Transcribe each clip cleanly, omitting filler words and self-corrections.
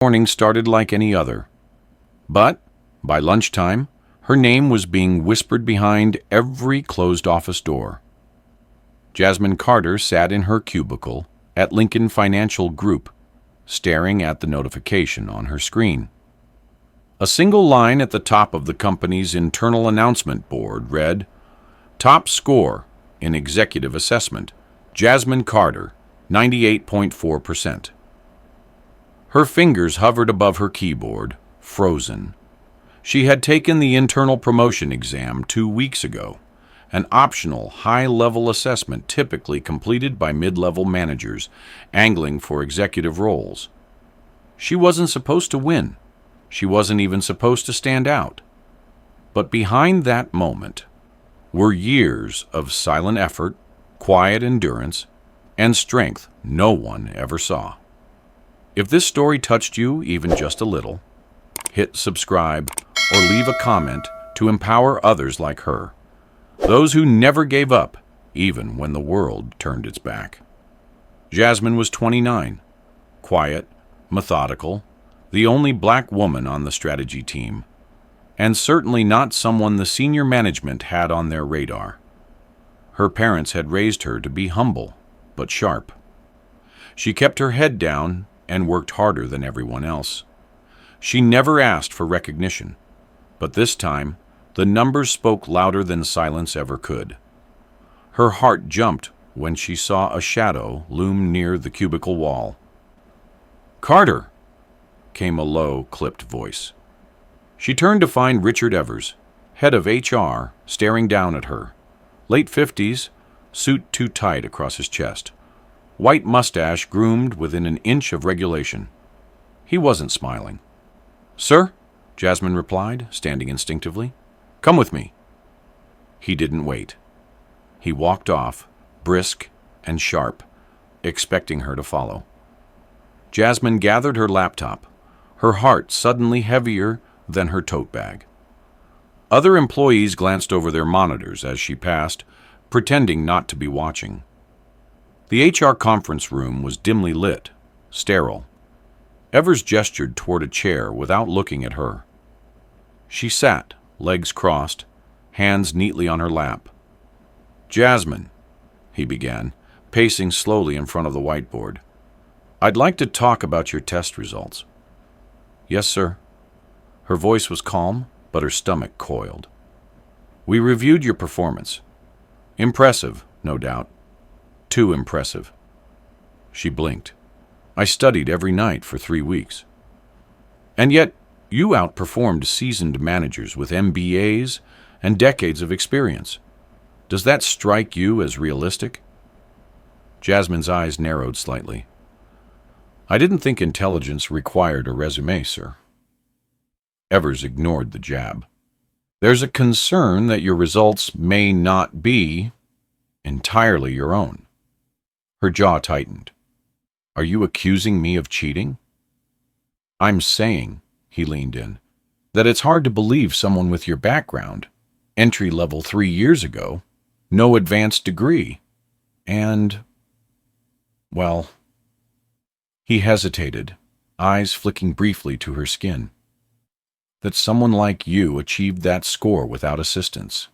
Morning started like any other. But, by lunchtime, her name was being whispered behind every closed office door. Jasmine Carter sat in her cubicle at Lincoln Financial Group, staring at the notification on her screen. A single line at the top of the company's internal announcement board read, "Top score in executive assessment, Jasmine Carter, 98.4%. Her fingers hovered above her keyboard, frozen. She had taken the internal promotion exam 2 weeks ago, an optional high-level assessment typically completed by mid-level managers angling for executive roles. She wasn't supposed to win. She wasn't even supposed to stand out. But behind that moment were years of silent effort, quiet endurance, and strength no one ever saw. If this story touched you even just a little, hit subscribe or leave a comment to empower others like her, those who never gave up even when the world turned its back. Jasmine was 29, quiet, methodical, the only black woman on the strategy team, and certainly not someone the senior management had on their radar. Her parents had raised her to be humble, but sharp. She kept her head down and worked harder than everyone else. She never asked for recognition, but this time, the numbers spoke louder than silence ever could. Her heart jumped when she saw a shadow loom near the cubicle wall. "Carter!" came a low, clipped voice. She turned to find Richard Evers, head of HR, staring down at her. Late 50s, suit too tight across his chest. White mustache groomed within an inch of regulation. He wasn't smiling. "Sir?" Jasmine replied, standing instinctively. "Come with me." He didn't wait. He walked off, brisk and sharp, expecting her to follow. Jasmine gathered her laptop, her heart suddenly heavier than her tote bag. Other employees glanced over their monitors as she passed, pretending not to be watching. The HR conference room was dimly lit, sterile. Evers gestured toward a chair without looking at her. She sat, legs crossed, hands neatly on her lap. "Jasmine," he began, pacing slowly in front of the whiteboard. "I'd like to talk about your test results." "Yes, sir." Her voice was calm, but her stomach coiled. "We reviewed your performance. Impressive, no doubt. Too impressive." She blinked. "I studied every night for 3 weeks. And yet, you outperformed seasoned managers with MBAs and decades of experience. Does that strike you as realistic?" Jasmine's eyes narrowed slightly. "I didn't think intelligence required a resume, sir." Evers ignored the jab. "There's a concern that your results may not be entirely your own." Her jaw tightened. "Are you accusing me of cheating?" "I'm saying," he leaned in, "that it's hard to believe someone with your background, entry level 3 years ago, no advanced degree, and, well..." He hesitated, eyes flicking briefly to her skin. "That someone like you achieved that score without assistance."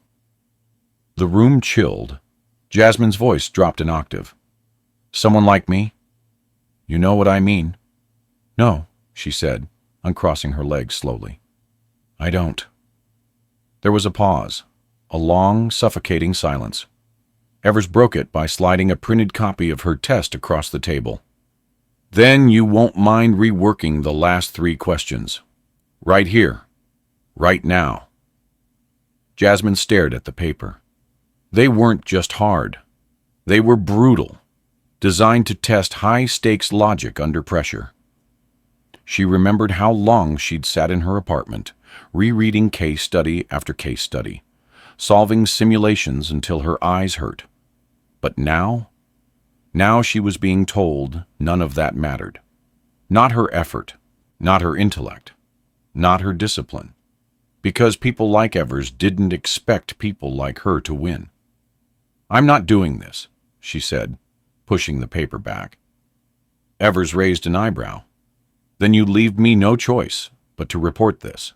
The room chilled. Jasmine's voice dropped an octave. "Someone like me? You know what I mean?" "No," she said, uncrossing her legs slowly. "I don't." There was a pause, a long, suffocating silence. Evers broke it by sliding a printed copy of her test across the table. "Then you won't mind reworking the last 3 questions. Right here. Right now." Jasmine stared at the paper. They weren't just hard. They were brutal, designed to test high-stakes logic under pressure. She remembered how long she'd sat in her apartment, rereading case study after case study, solving simulations until her eyes hurt. But now she was being told none of that mattered. Not her effort, not her intellect, not her discipline. Because people like Evers didn't expect people like her to win. "I'm not doing this," she said, pushing the paper back. Evers raised an eyebrow. Then you leave me no choice but to report this.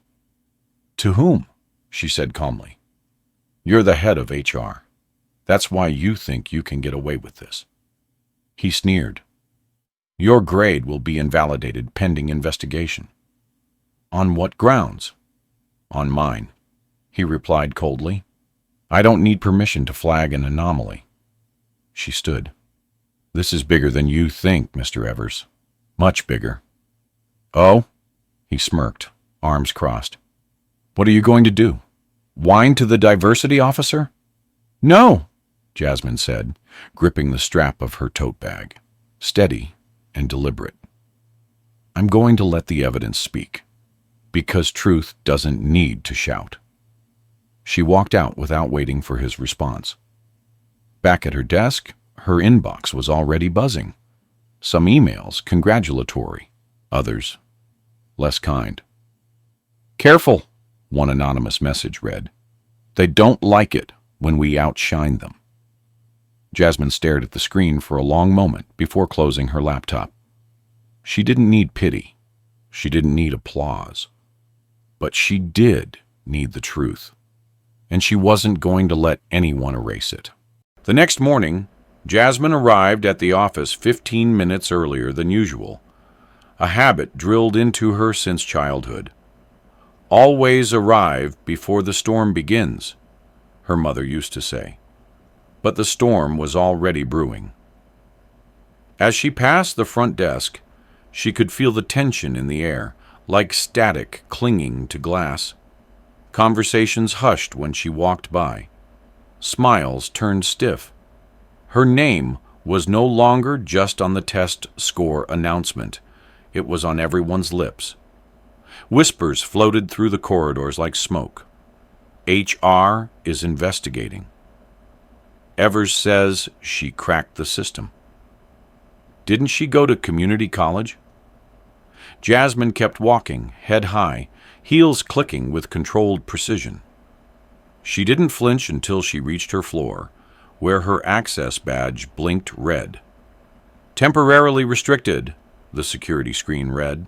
To whom? She said calmly. You're the head of HR. That's why you think you can get away with this. He sneered. Your grade will be invalidated pending investigation. On what grounds? On mine, he replied coldly. I don't need permission to flag an anomaly. She stood. This is bigger than you think, Mr. Evers. Much bigger. Oh? He smirked, arms crossed. What are you going to do? Whine to the diversity officer? No, Jasmine said, gripping the strap of her tote bag, steady and deliberate. I'm going to let the evidence speak, because truth doesn't need to shout. She walked out without waiting for his response. Back at her desk, her inbox was already buzzing. Some emails congratulatory, others less kind. Careful, one anonymous message read. They don't like it when we outshine them. Jasmine stared at the screen for a long moment before closing her laptop. She didn't need pity. She didn't need applause. But she did need the truth. And she wasn't going to let anyone erase it. The next morning, Jasmine arrived at the office 15 minutes earlier than usual, a habit drilled into her since childhood. Always arrive before the storm begins, her mother used to say. But the storm was already brewing. As she passed the front desk, she could feel the tension in the air, like static clinging to glass. Conversations hushed when she walked by. Smiles turned stiff. Her name was no longer just on the test score announcement. It was on everyone's lips. Whispers floated through the corridors like smoke. HR is investigating. Evers says she cracked the system. Didn't she go to community college? Jasmine kept walking, head high, heels clicking with controlled precision. She didn't flinch until she reached her floor, where her access badge blinked red. Temporarily restricted, the security screen read.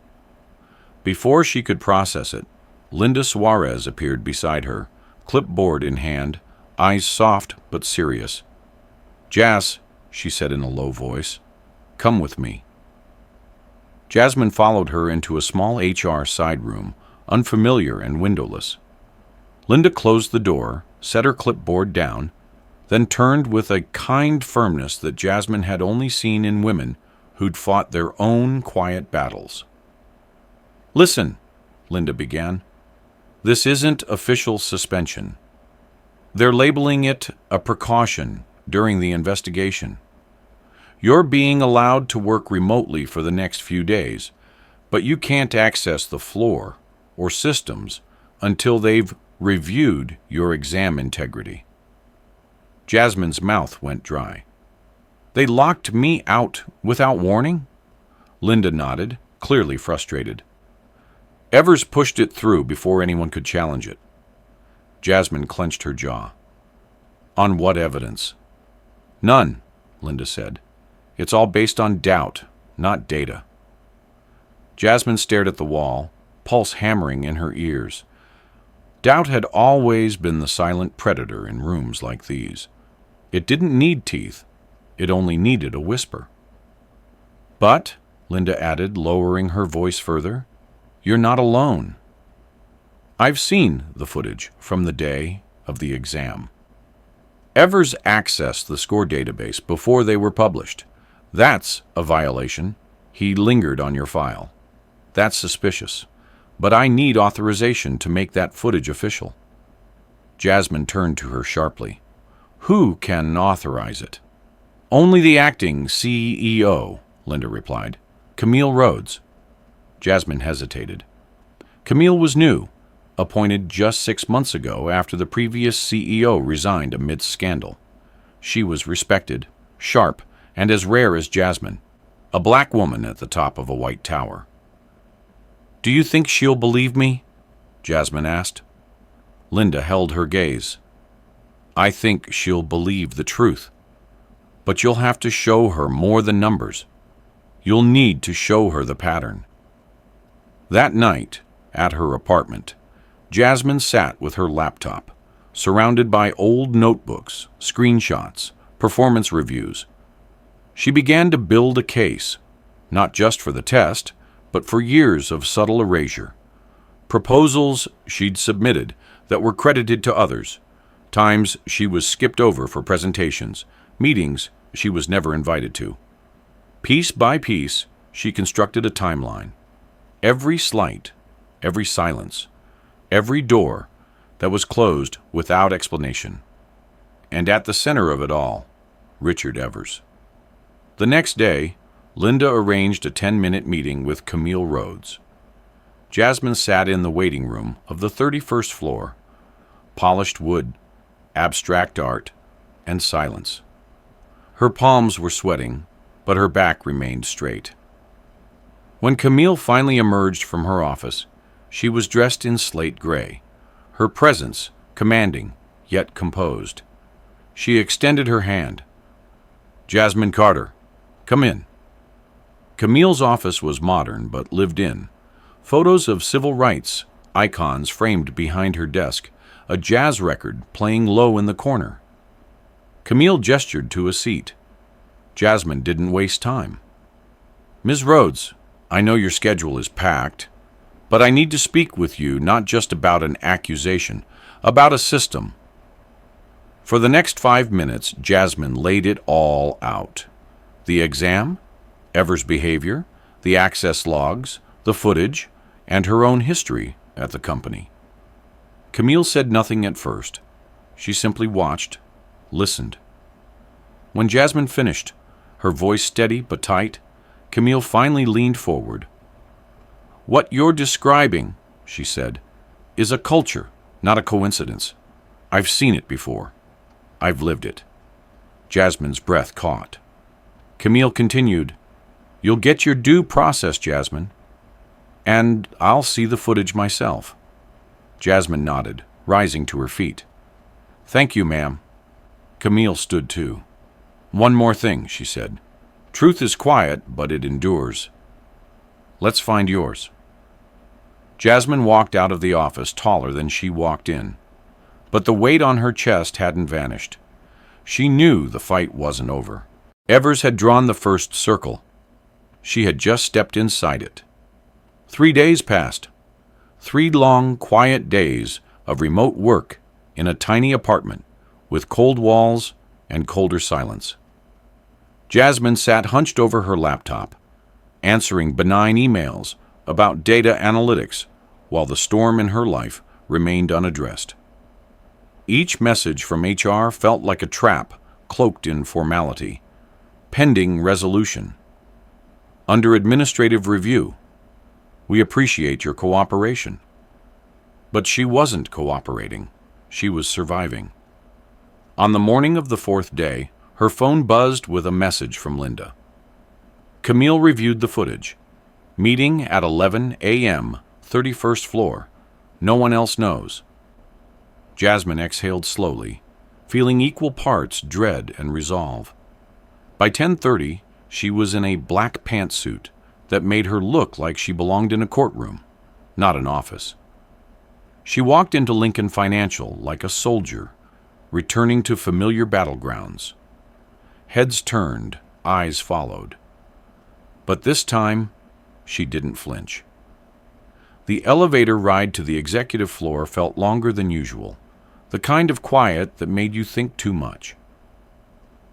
Before she could process it, Linda Suarez appeared beside her, clipboard in hand, eyes soft but serious. Jas, she said in a low voice, come with me. Jasmine followed her into a small HR side room, unfamiliar and windowless. Linda closed the door, set her clipboard down, then turned with a kind firmness that Jasmine had only seen in women who'd fought their own quiet battles. Listen, Linda began. This isn't official suspension. They're labeling it a precaution during the investigation. You're being allowed to work remotely for the next few days, but you can't access the floor or systems until they've reviewed your exam integrity. Jasmine's mouth went dry. They locked me out without warning? Linda nodded, clearly frustrated. Evers pushed it through before anyone could challenge it. Jasmine clenched her jaw. On what evidence? None, Linda said. It's all based on doubt, not data. Jasmine stared at the wall, pulse hammering in her ears. Doubt had always been the silent predator in rooms like these. It didn't need teeth. It only needed a whisper. But, Linda added, lowering her voice further, you're not alone. I've seen the footage from the day of the exam. Evers accessed the score database before they were published. That's a violation. He lingered on your file. That's suspicious. But I need authorization to make that footage official. Jasmine turned to her sharply. Who can authorize it? Only the acting CEO, Linda replied. Camille Rhodes. Jasmine hesitated. Camille was new, appointed just 6 months ago after the previous CEO resigned amidst scandal. She was respected, sharp, and as rare as Jasmine, a black woman at the top of a white tower. Do you think she'll believe me? Jasmine asked. Linda held her gaze. I think she'll believe the truth. But you'll have to show her more than numbers. You'll need to show her the pattern. That night, at her apartment, Jasmine sat with her laptop, surrounded by old notebooks, screenshots, performance reviews. She began to build a case, not just for the test, but for years of subtle erasure. Proposals she'd submitted that were credited to others, times she was skipped over for presentations, meetings she was never invited to. Piece by piece, she constructed a timeline. Every slight, every silence, every door that was closed without explanation. And at the center of it all, Richard Evers. The next day, Linda arranged a 10-minute meeting with Camille Rhodes. Jasmine sat in the waiting room of the 31st floor. Polished wood, abstract art, and silence. Her palms were sweating, but her back remained straight. When Camille finally emerged from her office, she was dressed in slate gray, her presence commanding yet composed. She extended her hand. "Jasmine Carter, come in." Camille's office was modern but lived in. Photos of civil rights icons framed behind her desk, a jazz record playing low in the corner. Camille gestured to a seat. Jasmine didn't waste time. "Ms. Rhodes, I know your schedule is packed, but I need to speak with you not just about an accusation, about a system." For the next 5 minutes, Jasmine laid it all out. The exam, Evers' behavior, the access logs, the footage, and her own history at the company. Camille said nothing at first. She simply watched, listened. When Jasmine finished, her voice steady but tight, Camille finally leaned forward. "What you're describing," she said, "is a culture, not a coincidence. I've seen it before. I've lived it." Jasmine's breath caught. Camille continued, "You'll get your due process, Jasmine. And I'll see the footage myself." Jasmine nodded, rising to her feet. "Thank you, ma'am." Camille stood too. "One more thing," she said. "Truth is quiet, but it endures. Let's find yours." Jasmine walked out of the office taller than she walked in, but the weight on her chest hadn't vanished. She knew the fight wasn't over. Evers had drawn the first circle. She had just stepped inside it. 3 days passed. 3 long, quiet days of remote work in a tiny apartment with cold walls and colder silence. Jasmine sat hunched over her laptop, answering benign emails about data analytics while the storm in her life remained unaddressed. Each message from HR felt like a trap cloaked in formality, pending resolution. Under administrative review, we appreciate your cooperation. But she wasn't cooperating. She was surviving. On the morning of the 4th day, her phone buzzed with a message from Linda. Camille reviewed the footage. Meeting at 11 a.m., 31st floor. No one else knows. Jasmine exhaled slowly, feeling equal parts dread and resolve. By 10:30, she was in a black pantsuit that made her look like she belonged in a courtroom, not an office. She walked into Lincoln Financial like a soldier, returning to familiar battlegrounds. Heads turned, eyes followed. But this time, she didn't flinch. The elevator ride to the executive floor felt longer than usual, the kind of quiet that made you think too much.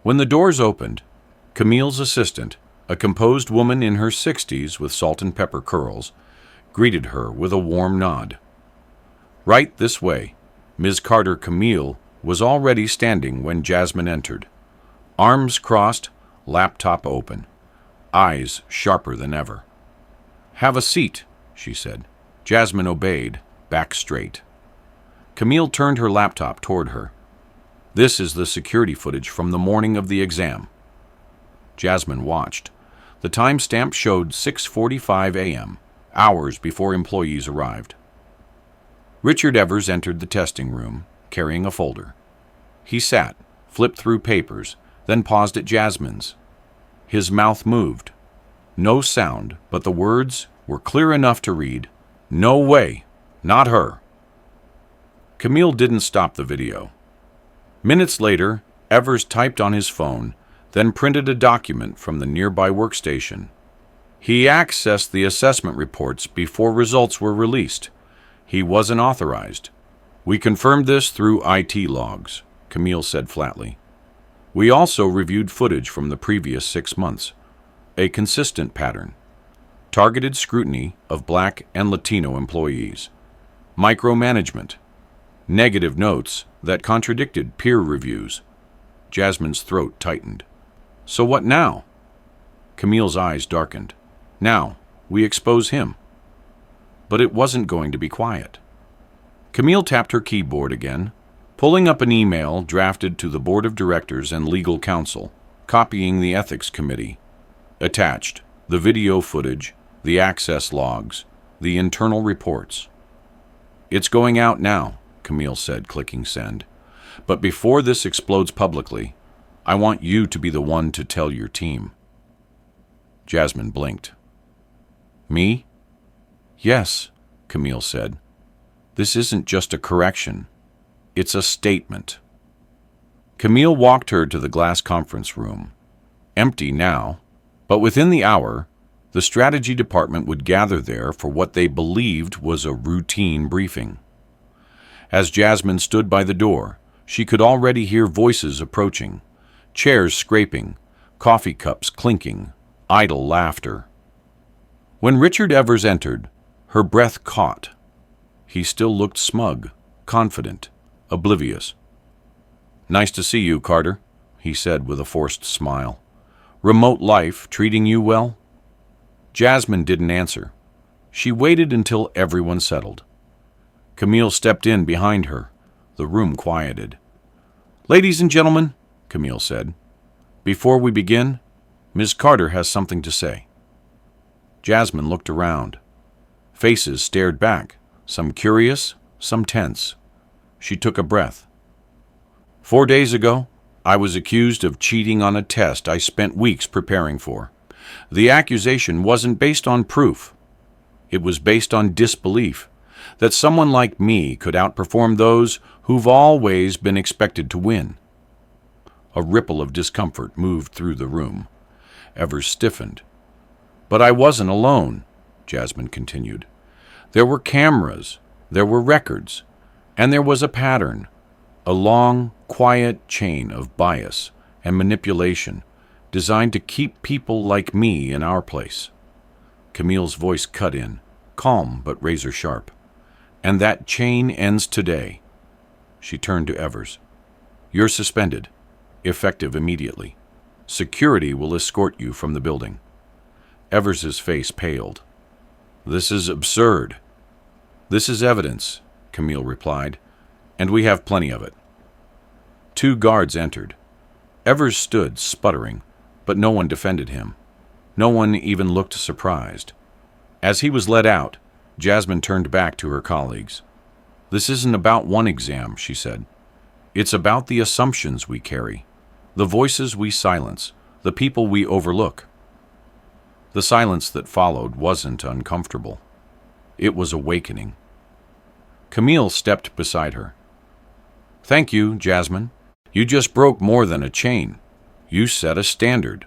When the doors opened, Camille's assistant, a composed woman in her 60s with salt and pepper curls, greeted her with a warm nod. Right this way, Ms. Carter Camille was already standing when Jasmine entered. Arms crossed, laptop open, eyes sharper than ever. "Have a seat," she said. Jasmine obeyed, back straight. Camille turned her laptop toward her. "This is the security footage from the morning of the exam." Jasmine watched. The timestamp showed 6:45 a.m., hours before employees arrived. Richard Evers entered the testing room, carrying a folder. He sat, flipped through papers, then paused at Jasmine's. His mouth moved. No sound but the words, were clear enough to read, "No way, not her." Camille didn't stop the video. Minutes later, Evers typed on his phone, then printed a document from the nearby workstation. He accessed the assessment reports before results were released. He wasn't authorized. "We confirmed this through IT logs," Camille said flatly. "We also reviewed footage from the previous 6 months. A consistent pattern. Targeted scrutiny of Black and Latino employees. Micromanagement. Negative notes that contradicted peer reviews." Jasmine's throat tightened. "So what now?" Camille's eyes darkened. "Now, we expose him." But it wasn't going to be quiet. Camille tapped her keyboard again, pulling up an email drafted to the board of directors and legal counsel, copying the ethics committee. Attached, the video footage, the access logs, the internal reports. "It's going out now," Camille said, clicking send. "But before this explodes publicly, I want you to be the one to tell your team." Jasmine blinked. "Me?" "Yes," Camille said. "This isn't just a correction. It's a statement." Camille walked her to the glass conference room. Empty now, but within the hour, the strategy department would gather there for what they believed was a routine briefing. As Jasmine stood by the door, she could already hear voices approaching, chairs scraping, coffee cups clinking, idle laughter. When Richard Evers entered, her breath caught. He still looked smug, confident, oblivious. "Nice to see you, Carter," he said with a forced smile. "Remote life treating you well?" Jasmine didn't answer. She waited until everyone settled. Camille stepped in behind her. The room quieted. "Ladies and gentlemen," Camille said, "before we begin, Ms. Carter has something to say." Jasmine looked around. Faces stared back, some curious, some tense. She took a breath. "4 days ago, I was accused of cheating on a test I spent weeks preparing for. The accusation wasn't based on proof. It was based on disbelief that someone like me could outperform those who've always been expected to win." A ripple of discomfort moved through the room. Evers stiffened. "But I wasn't alone," Jasmine continued. "There were cameras, there were records, and there was a pattern, a long, quiet chain of bias and manipulation designed to keep people like me in our place." Camille's voice cut in, calm but razor sharp. "And that chain ends today." She turned to Evers. "You're suspended, effective immediately. Security will escort you from the building." Evers's face paled. "This is absurd." "This is evidence," Camille replied, "and we have plenty of it." 2 guards entered. Evers stood, sputtering, but no one defended him. No one even looked surprised. As he was let out, Jasmine turned back to her colleagues. "This isn't about one exam," she said. "It's about the assumptions we carry, the voices we silence, the people we overlook." The silence that followed wasn't uncomfortable. It was awakening. Camille stepped beside her. "Thank you, Jasmine. You just broke more than a chain. You set a standard."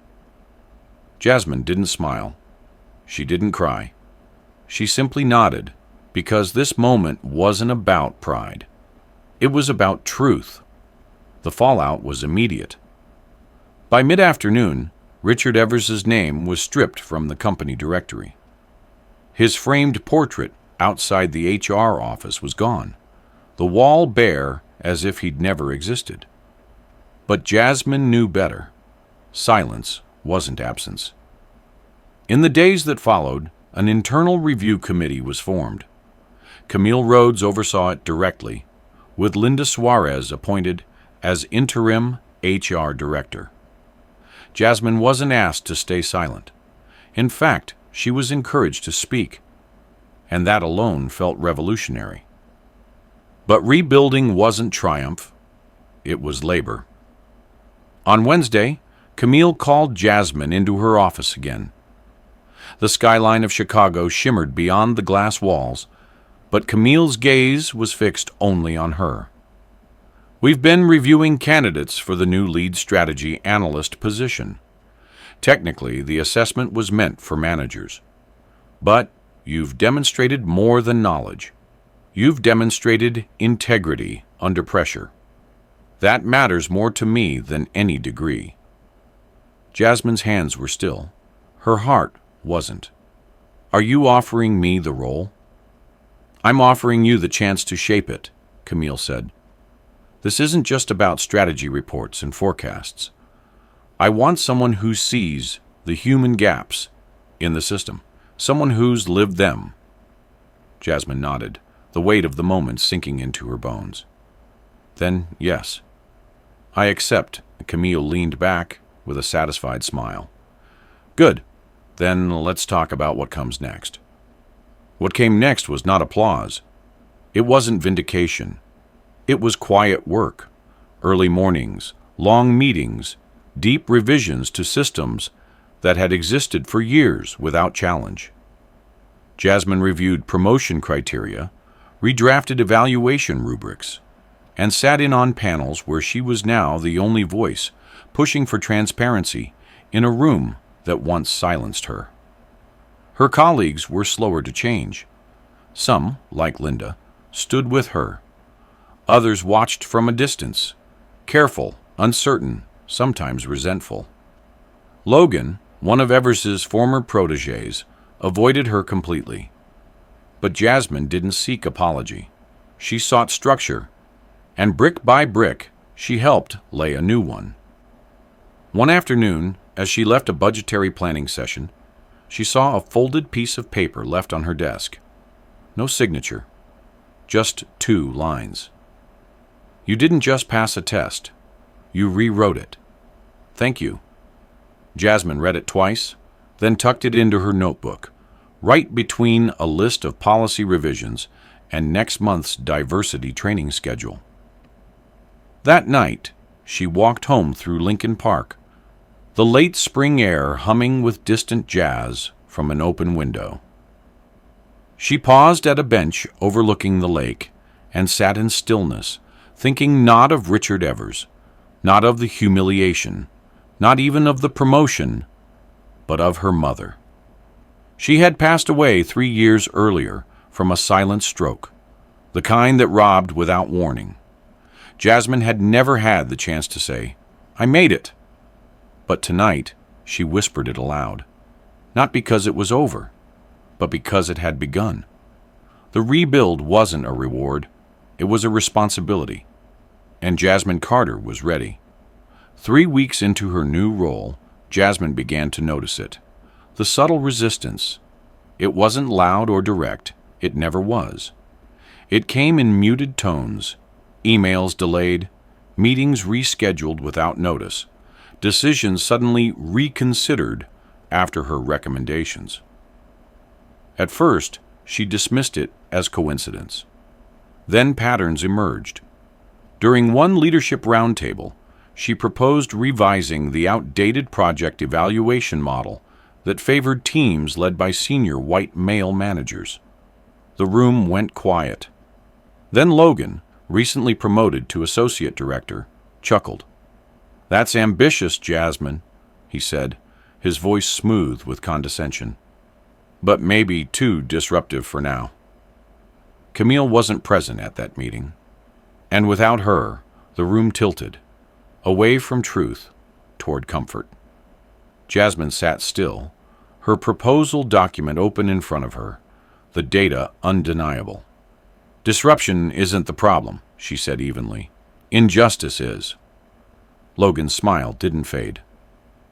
Jasmine didn't smile. She didn't cry. She simply nodded, because this moment wasn't about pride. It was about truth. The fallout was immediate. By mid-afternoon, Richard Evers's name was stripped from the company directory. His framed portrait outside the HR office was gone, the wall bare as if he'd never existed. But Jasmine knew better. Silence wasn't absence. In the days that followed, an internal review committee was formed. Camille Rhodes oversaw it directly, with Linda Suarez appointed as interim HR director. Jasmine wasn't asked to stay silent. In fact, she was encouraged to speak, and that alone felt revolutionary. But rebuilding wasn't triumph. It was labor. On Wednesday, Camille called Jasmine into her office again. The skyline of Chicago shimmered beyond the glass walls, but Camille's gaze was fixed only on her. We've been reviewing candidates for the new lead strategy analyst position. Technically, the assessment was meant for managers. But you've demonstrated more than knowledge. You've demonstrated integrity under pressure. That matters more to me than any degree. Jasmine's hands were still. Her heart wasn't. Are you offering me the role? I'm offering you the chance to shape it, Camille said. This isn't just about strategy reports and forecasts. I want someone who sees the human gaps in the system, someone who's lived them. Jasmine nodded, the weight of the moment sinking into her bones. Then, yes. I accept. Camille leaned back with a satisfied smile. Good. Then let's talk about what comes next. What came next was not applause. It wasn't vindication. It was quiet work, early mornings, long meetings, deep revisions to systems that had existed for years without challenge. Jasmine reviewed promotion criteria, redrafted evaluation rubrics, and sat in on panels where she was now the only voice, pushing for transparency in a room that once silenced her. Her colleagues were slower to change. Some, like Linda, stood with her. Others watched from a distance, careful, uncertain, sometimes resentful. Logan, one of Evers's former protégés, avoided her completely. But Jasmine didn't seek apology. She sought structure, and brick by brick, she helped lay a new one. One afternoon, as she left a budgetary planning session, she saw a folded piece of paper left on her desk. No signature, just 2 lines. You didn't just pass a test. You rewrote it. Thank you. Jasmine read it twice, then tucked it into her notebook, right between a list of policy revisions and next month's diversity training schedule. That night, she walked home through Lincoln Park, the late spring air humming with distant jazz from an open window. She paused at a bench overlooking the lake and sat in stillness, thinking not of Richard Evers, not of the humiliation, not even of the promotion, but of her mother. She had passed away 3 years earlier from a silent stroke, the kind that robbed without warning. Jasmine had never had the chance to say, "I made it." But tonight, she whispered it aloud, not because it was over, but because it had begun. The rebuild wasn't a reward, it was a responsibility, and Jasmine Carter was ready. 3 weeks into her new role, Jasmine began to notice it. The subtle resistance. It wasn't loud or direct, it never was. It came in muted tones, emails delayed, meetings rescheduled without notice, decisions suddenly reconsidered after her recommendations. At first, she dismissed it as coincidence. Then patterns emerged. During one leadership roundtable, she proposed revising the outdated project evaluation model that favored teams led by senior white male managers. The room went quiet. Then Logan, recently promoted to associate director, chuckled. "That's ambitious, Jasmine," he said, his voice smooth with condescension. "But maybe too disruptive for now." Camille wasn't present at that meeting, and without her, the room tilted, away from truth, toward comfort. Jasmine sat still, her proposal document open in front of her, the data undeniable. "Disruption isn't the problem," she said evenly. "Injustice is." Logan's smile didn't fade.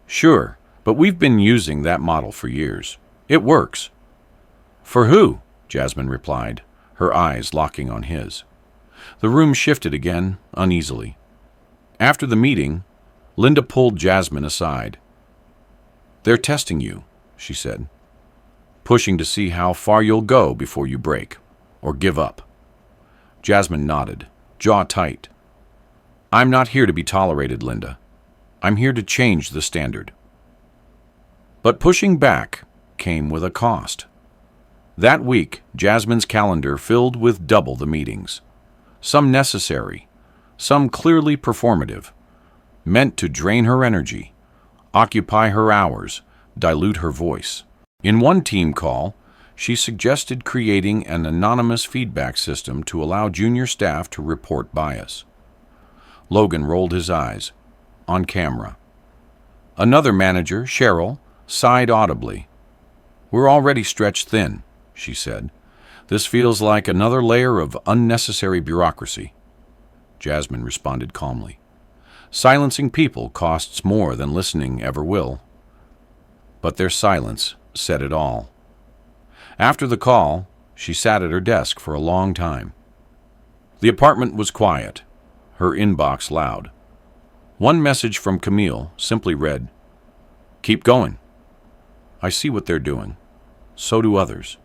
"Sure, but we've been using that model for years. It works." "For who?" Jasmine replied, her eyes locking on his. The room shifted again, uneasily. After the meeting, Linda pulled Jasmine aside. "They're testing you," she said, "pushing to see how far you'll go before you break, or give up." Jasmine nodded, jaw tight. "I'm not here to be tolerated, Linda. I'm here to change the standard." But pushing back, came with a cost. That week, Jasmine's calendar filled with double the meetings. Some necessary, some clearly performative, meant to drain her energy, occupy her hours, dilute her voice. In one team call, she suggested creating an anonymous feedback system to allow junior staff to report bias. Logan rolled his eyes, on camera. Another manager, Cheryl, sighed audibly. "We're already stretched thin," she said. "This feels like another layer of unnecessary bureaucracy." Jasmine responded calmly. "Silencing people costs more than listening ever will." But their silence said it all. After the call, she sat at her desk for a long time. The apartment was quiet, her inbox loud. One message from Camille simply read, "Keep going. I see what they're doing. So do others."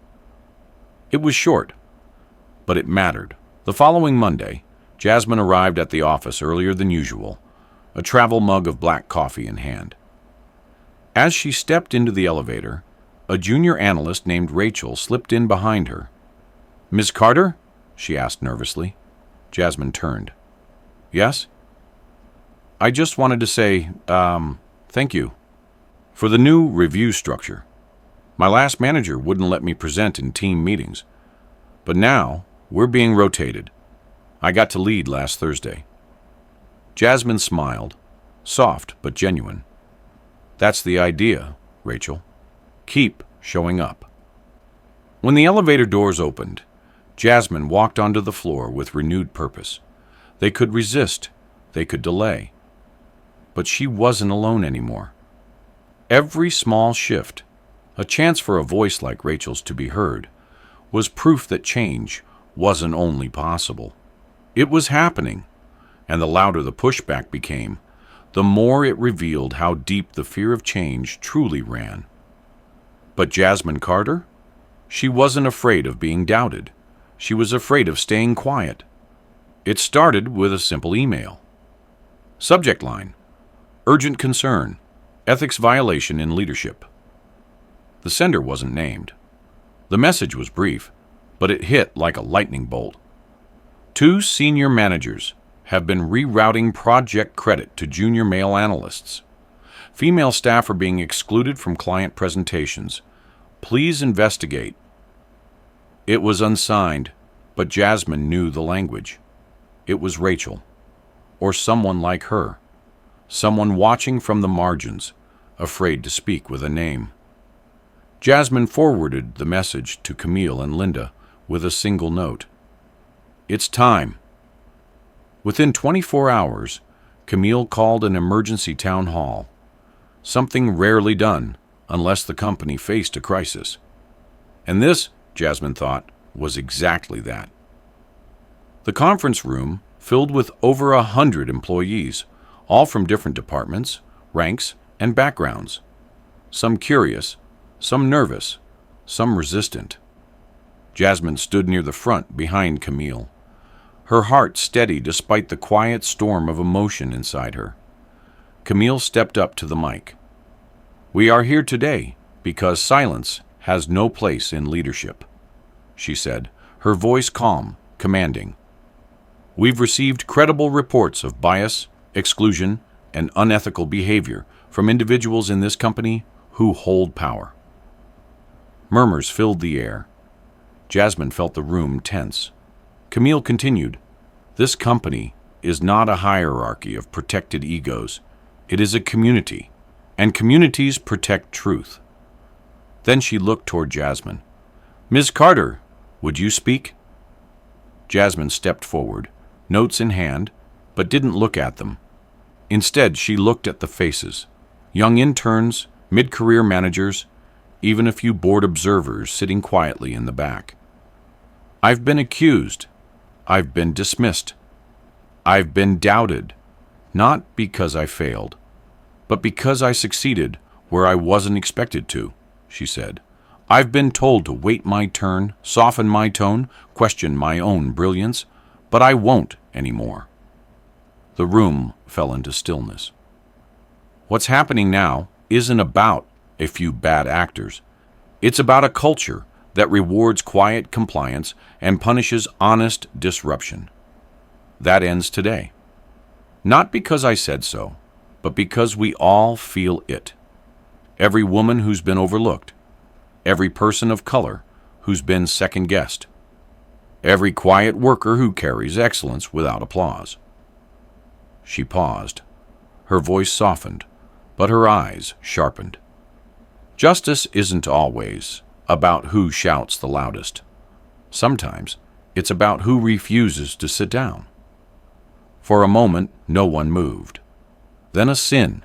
It was short, but it mattered. The following Monday, Jasmine arrived at the office earlier than usual, a travel mug of black coffee in hand. As she stepped into the elevator, a junior analyst named Rachel slipped in behind her. "Ms. Carter?" she asked nervously. Jasmine turned. "Yes?" "I just wanted to say, thank you for the new review structure. My last manager wouldn't let me present in team meetings, but now we're being rotated. I got to lead last Thursday." Jasmine smiled, soft but genuine. "That's the idea, Rachel. Keep showing up." When the elevator doors opened, Jasmine walked onto the floor with renewed purpose. They could resist, they could delay. But she wasn't alone anymore. Every small shift, a chance for a voice like Rachel's to be heard, was proof that change wasn't only possible. It was happening, and the louder the pushback became, the more it revealed how deep the fear of change truly ran. But Jasmine Carter? She wasn't afraid of being doubted. She was afraid of staying quiet. It started with a simple email. Subject line: Urgent concern. Ethics violation in leadership. The sender wasn't named. The message was brief, but it hit like a lightning bolt. 2 senior managers have been rerouting project credit to junior male analysts. Female staff are being excluded from client presentations. Please investigate. It was unsigned, but Jasmine knew the language. It was Rachel, or someone like her, someone watching from the margins, afraid to speak with a name. Jasmine forwarded the message to Camille and Linda with a single note. "It's time." Within 24 hours, Camille called an emergency town hall, something rarely done unless the company faced a crisis. And this, Jasmine thought, was exactly that. The conference room filled with over 100 employees, all from different departments, ranks, and backgrounds. Some curious, some nervous, some resistant. Jasmine stood near the front behind Camille, her heart steady despite the quiet storm of emotion inside her. Camille stepped up to the mic. "We are here today because silence has no place in leadership," she said, her voice calm, commanding. "We've received credible reports of bias, exclusion, and unethical behavior from individuals in this company who hold power." Murmurs filled the air. Jasmine felt the room tense. Camille continued, "This company is not a hierarchy of protected egos. It is a community, and communities protect truth." Then she looked toward Jasmine. "Ms. Carter, would you speak?" Jasmine stepped forward, notes in hand, but didn't look at them. Instead, she looked at the faces, young interns, mid-career managers, even a few bored observers sitting quietly in the back. "I've been accused. I've been dismissed. I've been doubted, not because I failed, but because I succeeded where I wasn't expected to," she said. "I've been told to wait my turn, soften my tone, question my own brilliance, but I won't anymore." The room fell into stillness. What's happening now isn't about a few bad actors. It's about a culture that rewards quiet compliance and punishes honest disruption. That ends today. Not because I said so, but because we all feel it. Every woman who's been overlooked, every person of color who's been second-guessed, every quiet worker who carries excellence without applause. She paused. Her voice softened, but her eyes sharpened. Justice isn't always about who shouts the loudest. Sometimes it's about who refuses to sit down. For a moment, no one moved. Then a sin